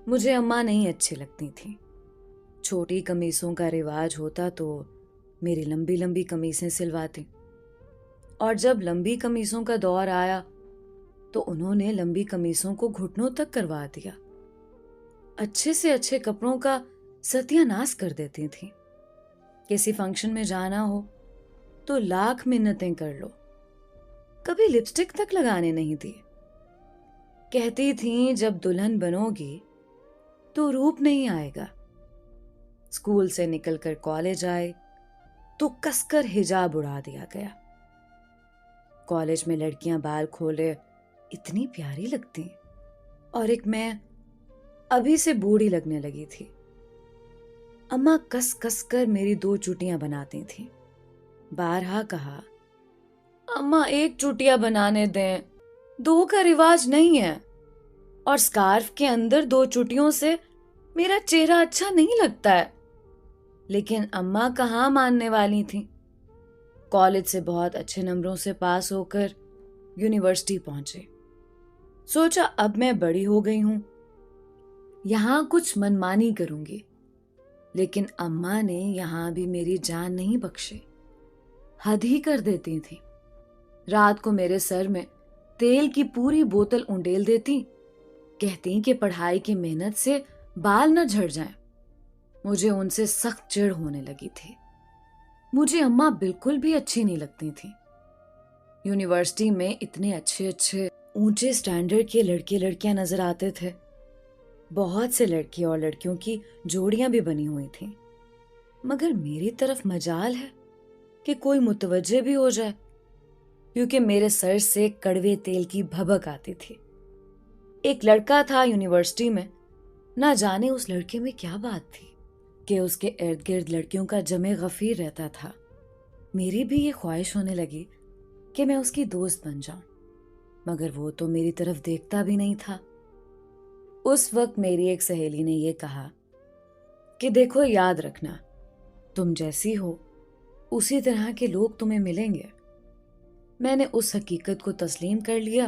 مجھے اماں نہیں اچھی لگتی تھیں۔ چھوٹی قمیصوں کا رواج ہوتا تو میری لمبی لمبی قمیصیں سلواتی، اور جب لمبی قمیصوں کا دور آیا تو انہوں نے لمبی قمیصوں کو گھٹنوں تک کروا دیا۔ اچھے سے اچھے کپڑوں کا ستیہ ناش کر دیتی تھیں۔ کسی فنکشن میں جانا ہو تو لاکھ منتیں کر لو، کبھی لپسٹک تک لگانے نہیں دی۔ کہتی تھیں جب دلہن بنو گی تو روپ نہیں آئے گا۔ اسکول سے نکل کر کالج آئے تو کس کر حجاب اڑا دیا گیا۔ کالج میں لڑکیاں بال کھولے اتنی پیاری لگتی، اور ایک میں ابھی سے بوڑھی لگنے لگی تھی۔ اماں کس کس کر میری 2 چوٹیاں بناتی تھیں۔ بارہا کہا، اماں ایک چوٹیاں بنانے دیں، 2 کا رواج نہیں ہے، اور سکارف کے اندر 2 چوٹیوں سے میرا چہرہ اچھا نہیں لگتا ہے۔ لیکن اماں کہاں ماننے والی تھیں۔ کالج سے بہت اچھے نمبروں سے پاس ہو کر یونیورسٹی پہنچے۔ سوچا اب میں بڑی ہو گئی ہوں، یہاں کچھ منمانی کروں گی، لیکن اماں نے یہاں بھی میری جان نہیں بخشی، حد ہی کر دیتی تھی۔ رات کو میرے سر میں تیل کی پوری بوتل انڈیل دیتی، کہتی کہ پڑھائی کی محنت سے بال نہ جھڑ جائیں۔ مجھے ان سے سخت چڑ ہونے لگی تھی۔ مجھے اماں بالکل بھی اچھی نہیں لگتی تھی۔ یونیورسٹی میں اتنے اچھے اچھے اونچے سٹینڈرڈ کے لڑکے لڑکیاں نظر آتے تھے۔ بہت سے لڑکے اور لڑکیوں کی جوڑیاں بھی بنی ہوئی تھیں، مگر میری طرف مجال ہے کہ کوئی متوجہ بھی ہو جائے، کیونکہ میرے سر سے کڑوے تیل کی بھبک آتی تھی۔ ایک لڑکا تھا یونیورسٹی میں، نہ جانے اس لڑکے میں کیا بات تھی کہ اس کے ارد گرد لڑکیوں کا جمع غفیر رہتا تھا۔ میری بھی یہ خواہش ہونے لگی کہ میں اس کی دوست بن جاؤں، مگر وہ تو میری طرف دیکھتا بھی نہیں تھا۔ اس وقت میری ایک سہیلی نے یہ کہا کہ دیکھو، یاد رکھنا، تم جیسی ہو اسی طرح کے لوگ تمہیں ملیں گے۔ میں نے اس حقیقت کو تسلیم کر لیا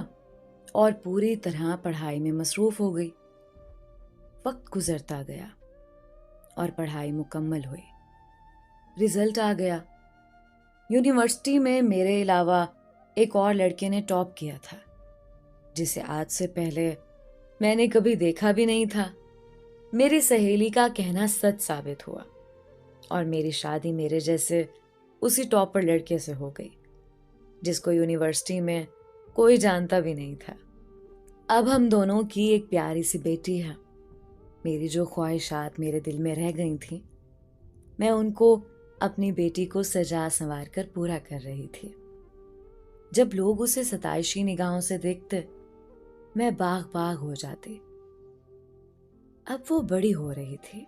اور پوری طرح پڑھائی میں مصروف ہو گئی۔ وقت گزرتا گیا اور پڑھائی مکمل ہوئی۔ رزلٹ آ گیا۔ یونیورسٹی میں میرے علاوہ ایک اور لڑکے نے ٹاپ کیا تھا، جسے آج سے پہلے میں نے کبھی دیکھا بھی نہیں تھا۔ میری سہیلی کا کہنا سچ ثابت ہوا، اور میری شادی میرے جیسے اسی ٹاپر لڑکے سے ہو گئی، جس کو یونیورسٹی میں کوئی جانتا بھی نہیں تھا۔ اب ہم دونوں کی ایک پیاری سی بیٹی ہے۔ میری جو خواہشات میرے دل میں رہ گئی تھیں، میں ان کو اپنی بیٹی کو سجا سنوار کر پورا کر رہی تھی۔ جب لوگ اسے ستائشی نگاہوں سے دیکھتے، میں باغ باغ ہو جاتی۔ اب وہ بڑی ہو رہی تھی۔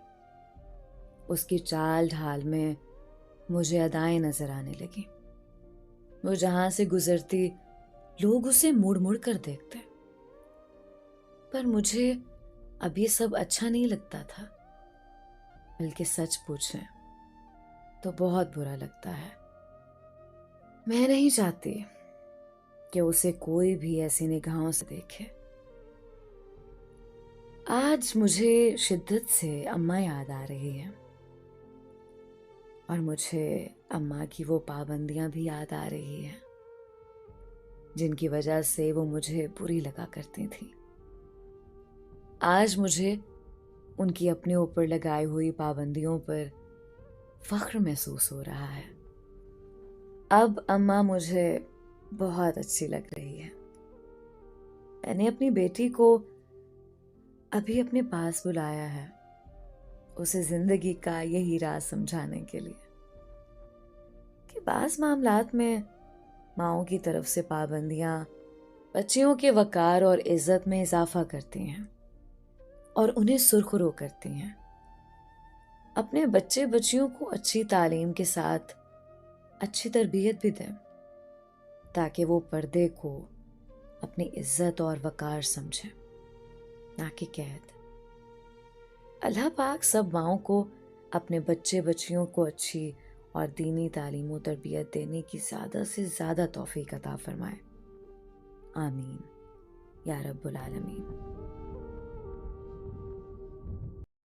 اس کی چال ڈھال میں مجھے ادائیں نظر آنے لگی۔ وہ جہاں سے گزرتی لوگ اسے مڑ مڑ کر دیکھتے، پر مجھے اب یہ سب اچھا نہیں لگتا تھا، بلکہ سچ پوچھیں تو بہت برا لگتا ہے۔ میں نہیں چاہتی کہ اسے کوئی بھی ایسی نگاہوں سے دیکھے۔ آج مجھے شدت سے اماں یاد آ رہی ہے، اور مجھے اماں کی وہ پابندیاں بھی یاد آ رہی ہیں جن کی وجہ سے وہ مجھے بری لگا کرتی تھیں۔ آج مجھے ان کی اپنے اوپر لگائی ہوئی پابندیوں پر فخر محسوس ہو رہا ہے۔ اب اماں مجھے بہت اچھی لگ رہی ہے۔ میں نے اپنی بیٹی کو ابھی اپنے پاس بلایا ہے، اسے زندگی کا یہی راز سمجھانے کے لیے کہ بعض معاملات میں ماؤں کی طرف سے پابندیاں بچیوں کے وقار اور عزت میں اضافہ کرتی ہیں اور انہیں سرخرو کرتی ہیں۔ اپنے بچے بچیوں کو اچھی تعلیم کے ساتھ اچھی تربیت بھی دیں، تاکہ وہ پردے کو اپنی عزت اور وقار سمجھیں، نہ کہ قید۔ اللہ پاک سب ماؤں کو اپنے بچے بچیوں کو اچھی اور دینی تعلیم و تربیت دینے کی زیادہ سے زیادہ توفیق عطا فرمائے۔ آمین یا رب العالمین۔